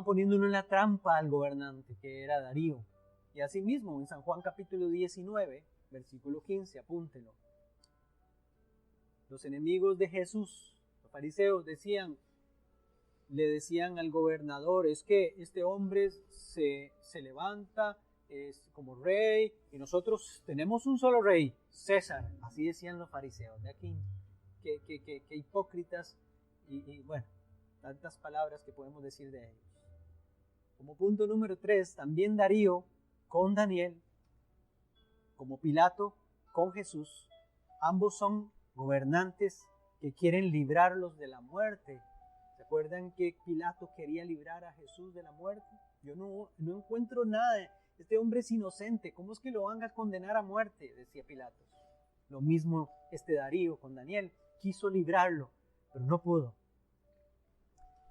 poniendo en una trampa al gobernante, que era Darío. Y así mismo, en San Juan capítulo 19, versículo 15, apúntelo. Los enemigos de Jesús, los fariseos, le decían al gobernador, es que este hombre se levanta como rey y nosotros tenemos un solo rey, César. Así decían los fariseos. De aquí, que hipócritas y bueno, tantas palabras que podemos decir de ellos. Como punto número 3, también Darío con Daniel, como Pilato con Jesús, ambos son gobernantes que quieren librarlos de la muerte. ¿Se acuerdan que Pilato quería librar a Jesús de la muerte? Yo no encuentro nada. Este hombre es inocente. ¿Cómo es que lo van a condenar a muerte? Decía Pilato. Lo mismo Darío con Daniel. Quiso librarlo, pero no pudo.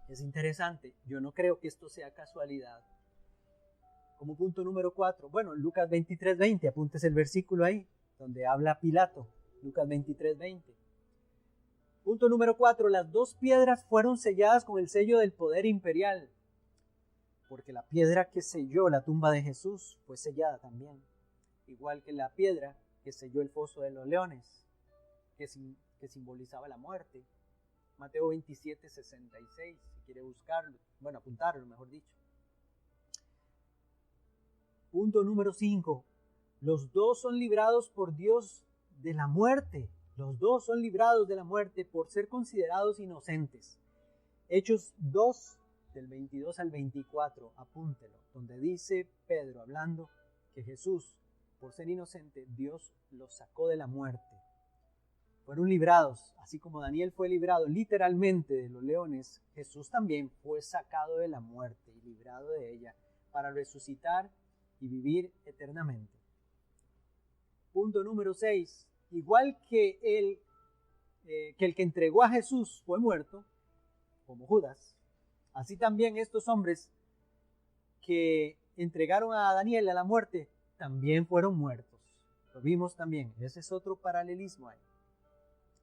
Es interesante. Yo no creo que esto sea casualidad. Como punto número 4. Bueno, Lucas 23:20. Apúntese el versículo ahí, donde habla Pilato. Lucas 23:20. Punto número 4. Las dos piedras fueron selladas con el sello del poder imperial. Porque la piedra que selló la tumba de Jesús fue sellada también. Igual que la piedra que selló el foso de los leones, que simbolizaba la muerte. Mateo 27:66, si quiere buscarlo, apuntarlo, mejor dicho. Punto número 5. Los dos son librados por Dios de la muerte. Los dos son librados de la muerte por ser considerados inocentes. Hechos 2, del 22 al 24, apúntelo, donde dice Pedro hablando que Jesús, por ser inocente, Dios los sacó de la muerte. Fueron librados, así como Daniel fue librado literalmente de los leones, Jesús también fue sacado de la muerte y librado de ella para resucitar y vivir eternamente. Punto número 6. Igual que el que entregó a Jesús fue muerto, como Judas, así también estos hombres que entregaron a Daniel a la muerte también fueron muertos. Lo vimos también. Ese es otro paralelismo ahí.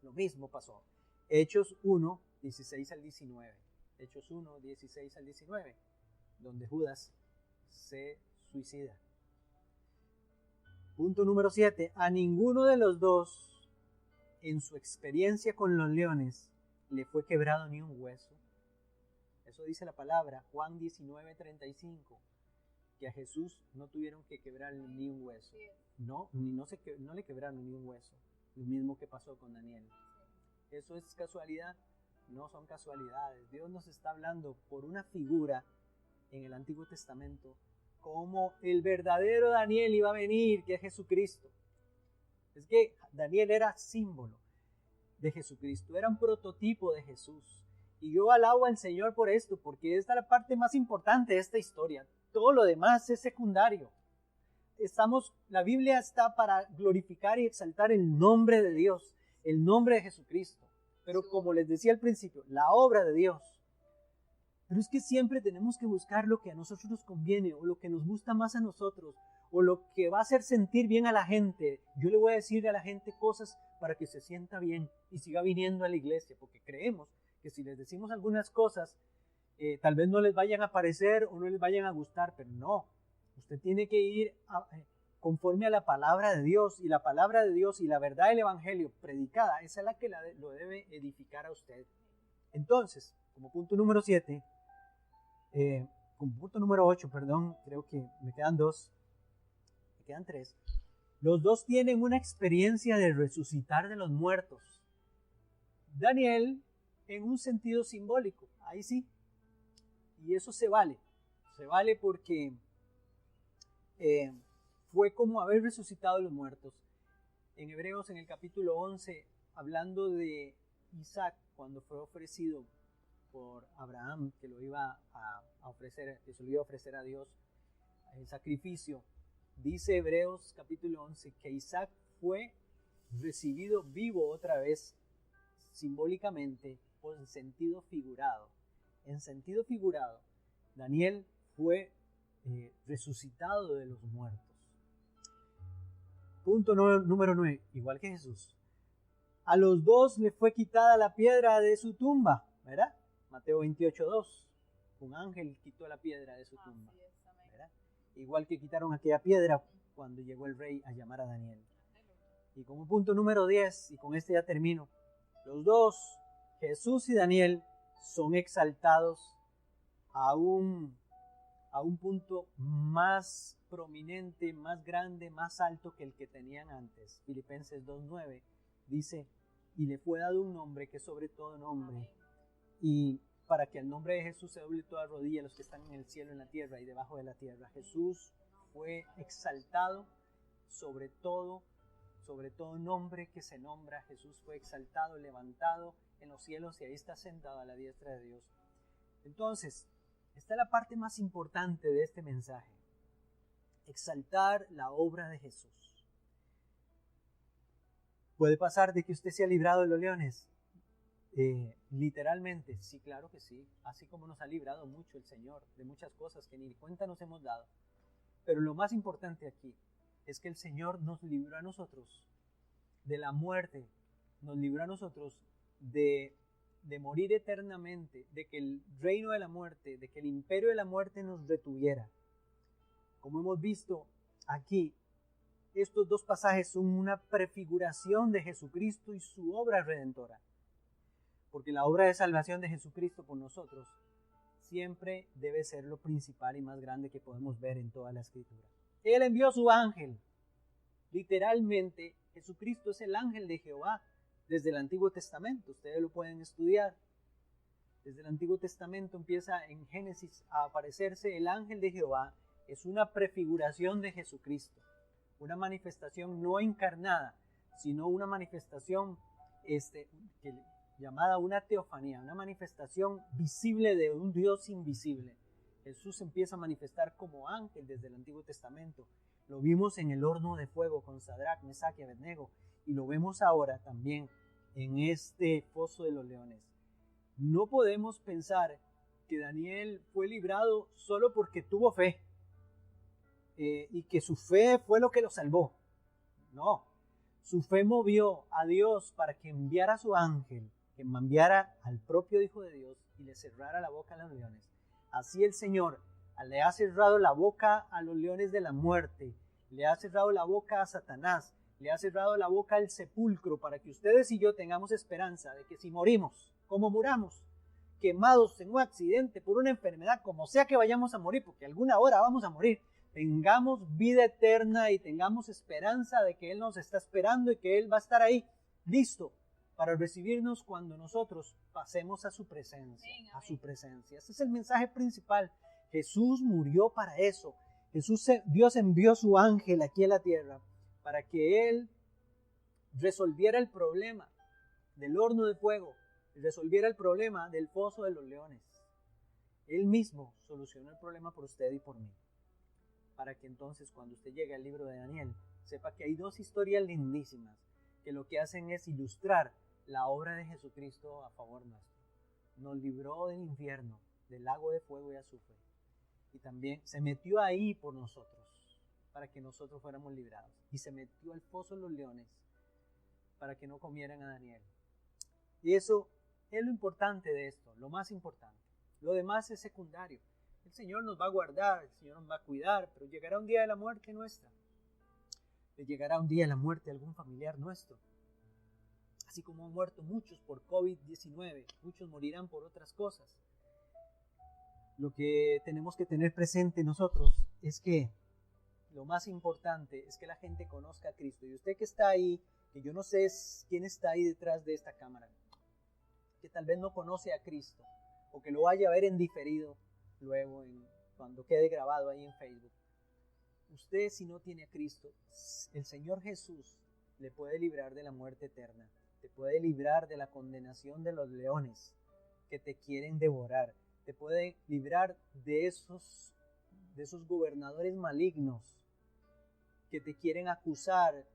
Lo mismo pasó. Hechos 1, 16 al 19. Hechos 1, 16 al 19, donde Judas se suicida. Punto número 7. A ninguno de los dos, en su experiencia con los leones, le fue quebrado ni un hueso. Eso dice la palabra, Juan 19:35, que a Jesús no tuvieron que quebrar ni un hueso. No le quebraron ni un hueso. lo mismo que pasó con Daniel. ¿Eso es casualidad? No son casualidades. Dios nos está hablando por una figura en el Antiguo Testamento como el verdadero Daniel iba a venir, que es Jesucristo. Es que Daniel era símbolo de Jesucristo, era un prototipo de Jesús. Y yo alabo al Señor por esto, porque esta es la parte más importante de esta historia. Todo lo demás es secundario. La Biblia está para glorificar y exaltar el nombre de Dios, el nombre de Jesucristo. Pero como les decía al principio, la obra de Dios. Pero es que siempre tenemos que buscar lo que a nosotros nos conviene, o lo que nos gusta más a nosotros, o lo que va a hacer sentir bien a la gente. Yo le voy a decir a la gente cosas para que se sienta bien y siga viniendo a la iglesia, porque creemos que si les decimos algunas cosas, tal vez no les vayan a parecer o no les vayan a gustar, pero no. Usted tiene que ir conforme a la palabra de Dios, y la palabra de Dios y la verdad del Evangelio predicada, esa es la que lo debe edificar a usted. Entonces, como punto número 7, como punto número 8, perdón, creo que me quedan 3. Los dos tienen una experiencia de resucitar de los muertos. Daniel, en un sentido simbólico, ahí sí, y eso se vale porque fue como haber resucitado de los muertos. En Hebreos, en el capítulo 11, hablando de Isaac, cuando fue ofrecido por Abraham, que lo iba a ofrecer, que se lo iba a ofrecer a Dios, el sacrificio, dice Hebreos capítulo 11 que Isaac fue recibido vivo otra vez, simbólicamente o en sentido figurado. En sentido figurado, Daniel fue resucitado de los muertos. Punto número 9, igual que Jesús. A los dos le fue quitada la piedra de su tumba, ¿verdad? Mateo 28:2. Un ángel quitó la piedra de su tumba, ¿verdad? Igual que quitaron aquella piedra cuando llegó el rey a llamar a Daniel. Y como punto número 10, y con este ya termino, los dos, Jesús y Daniel, son exaltados a un punto más prominente, más grande, más alto que el que tenían antes. Filipenses 2:9 dice, y le fue dado un nombre que es sobre todo nombre, y para que al nombre de Jesús se doble toda rodilla, los que están en el cielo, en la tierra y debajo de la tierra. Jesús fue exaltado sobre todo nombre que se nombra. Jesús fue exaltado, levantado en los cielos, y ahí está sentado a la diestra de Dios. Entonces, esta es la parte más importante de este mensaje: exaltar la obra de Jesús. ¿Puede pasar de que usted sea librado de los leones? Literalmente, sí, claro que sí. Así como nos ha librado mucho el Señor de muchas cosas que ni cuenta nos hemos dado. Pero lo más importante aquí es que el Señor nos libró a nosotros de la muerte, nos libró a nosotros de morir eternamente, de que el reino de la muerte, de que el imperio de la muerte nos retuviera. Como hemos visto aquí, estos dos pasajes son una prefiguración de Jesucristo y su obra redentora. Porque la obra de salvación de Jesucristo por nosotros siempre debe ser lo principal y más grande que podemos ver en toda la Escritura. Él envió a su ángel. Literalmente, Jesucristo es el ángel de Jehová desde el Antiguo Testamento. Ustedes lo pueden estudiar. Desde el Antiguo Testamento empieza en Génesis a aparecerse el ángel de Jehová. Es una prefiguración de Jesucristo. Una manifestación no encarnada, sino una manifestación llamada una teofanía, una manifestación visible de un Dios invisible. Jesús empieza a manifestar como ángel desde el Antiguo Testamento. Lo vimos en el horno de fuego con Sadrach, Mesach y Abednego, y lo vemos ahora también en este foso de los leones. No podemos pensar que Daniel fue librado solo porque tuvo fe y que su fe fue lo que lo salvó. No, su fe movió a Dios para que enviara a su ángel, que enviara al propio Hijo de Dios y le cerrara la boca a los leones. Así el Señor le ha cerrado la boca a los leones de la muerte, le ha cerrado la boca a Satanás, le ha cerrado la boca al sepulcro, para que ustedes y yo tengamos esperanza de que si morimos, como muramos, quemados en un accidente, por una enfermedad, como sea que vayamos a morir, porque alguna hora vamos a morir, tengamos vida eterna y tengamos esperanza de que Él nos está esperando y que Él va a estar ahí, listo, para recibirnos cuando nosotros pasemos a su presencia, a su presencia. Ese es el mensaje principal. Jesús murió para eso. Dios envió su ángel aquí a la tierra para que Él resolviera el problema del horno de fuego, resolviera el problema del foso de los leones. Él mismo solucionó el problema por usted y por mí, para que entonces cuando usted llegue al libro de Daniel, sepa que hay dos historias lindísimas que lo que hacen es ilustrar la obra de Jesucristo a favor nuestro. Nos libró del infierno, del lago de fuego y azufre, y también se metió ahí por nosotros, para que nosotros fuéramos librados, y se metió al foso de los leones, para que no comieran a Daniel. Y eso es lo importante de esto, lo más importante. Lo demás es secundario. El Señor nos va a guardar, el Señor nos va a cuidar, pero llegará un día de la muerte nuestra. Le llegará un día de la muerte a algún familiar nuestro. Así como han muerto muchos por COVID-19, muchos morirán por otras cosas. Lo que tenemos que tener presente nosotros es que lo más importante es que la gente conozca a Cristo. Y usted que está ahí, que yo no sé quién está ahí detrás de esta cámara, que tal vez no conoce a Cristo, o que lo vaya a ver en diferido luego cuando quede grabado ahí en Facebook. Usted, si no tiene a Cristo, el Señor Jesús le puede librar de la muerte eterna, te puede librar de la condenación de los leones que te quieren devorar, te puede librar de esos gobernadores malignos que te quieren acusar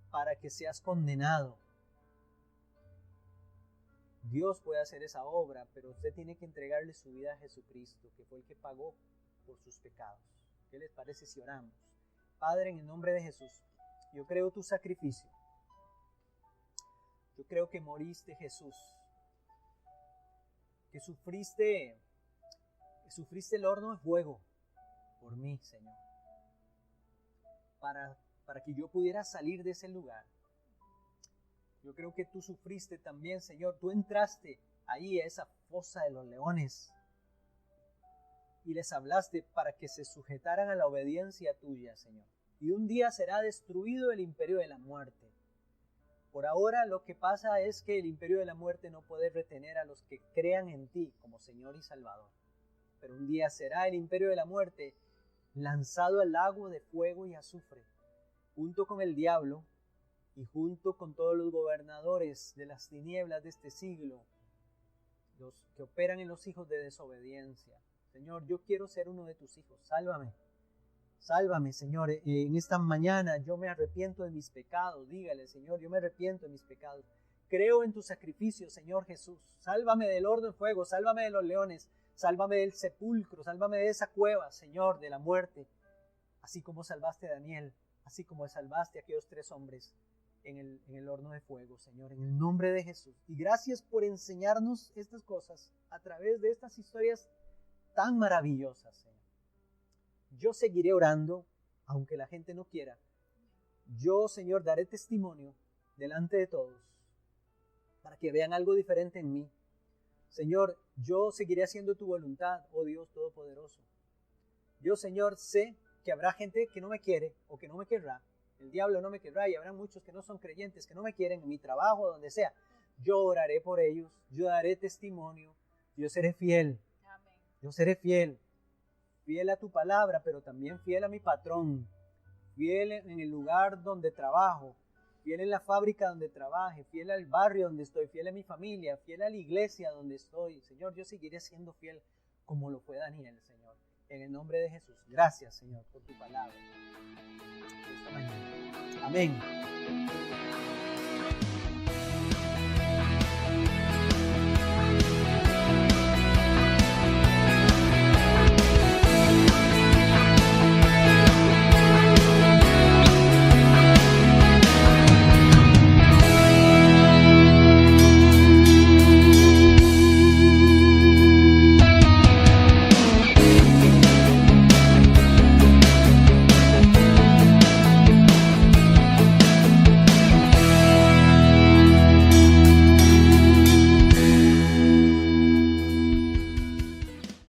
para que seas condenado. Dios puede hacer esa obra, pero usted tiene que entregarle su vida a Jesucristo, que fue el que pagó por sus pecados. ¿Qué les parece si oramos? Padre, en el nombre de Jesús, yo creo tu sacrificio. Yo creo que moriste, Jesús, que sufriste el horno de fuego por mí, Señor, para que yo pudiera salir de ese lugar. Yo creo que tú sufriste también, Señor. Tú entraste ahí a esa fosa de los leones y les hablaste para que se sujetaran a la obediencia tuya, Señor. Y un día será destruido el imperio de la muerte. Por ahora lo que pasa es que el imperio de la muerte no puede retener a los que crean en ti como Señor y Salvador. Pero un día será el imperio de la muerte lanzado al lago de fuego y azufre, junto con el diablo y junto con todos los gobernadores de las tinieblas de este siglo, los que operan en los hijos de desobediencia. Señor, yo quiero ser uno de tus hijos. Sálvame. Sálvame, Señor. En esta mañana yo me arrepiento de mis pecados. Dígale, Señor, yo me arrepiento de mis pecados. Creo en tu sacrificio, Señor Jesús. Sálvame del horno de fuego, sálvame de los leones, sálvame del sepulcro, sálvame de esa cueva, Señor, de la muerte. Así como salvaste a Daniel, así como salvaste a aquellos 3 hombres en el horno de fuego, Señor, en el nombre de Jesús. Y gracias por enseñarnos estas cosas a través de estas historias tan maravillosas, Señor. Yo seguiré orando, aunque la gente no quiera. Yo, Señor, daré testimonio delante de todos para que vean algo diferente en mí. Señor, yo seguiré haciendo tu voluntad, oh Dios Todopoderoso. Yo, Señor, sé que habrá gente que no me quiere o que no me querrá. El diablo no me querrá y habrá muchos que no son creyentes, que no me quieren en mi trabajo, donde sea. Yo oraré por ellos, yo daré testimonio, yo seré fiel.
Amén.
Yo seré fiel. Fiel a tu palabra, pero también fiel a mi patrón. Fiel en el lugar donde trabajo. Fiel en la fábrica donde trabaje. Fiel al barrio donde estoy. Fiel a mi familia. Fiel a la iglesia donde estoy. Señor, yo seguiré siendo fiel como lo fue Daniel, Señor. En el nombre de Jesús. Gracias, Señor, por tu palabra. Esta mañana. Amén.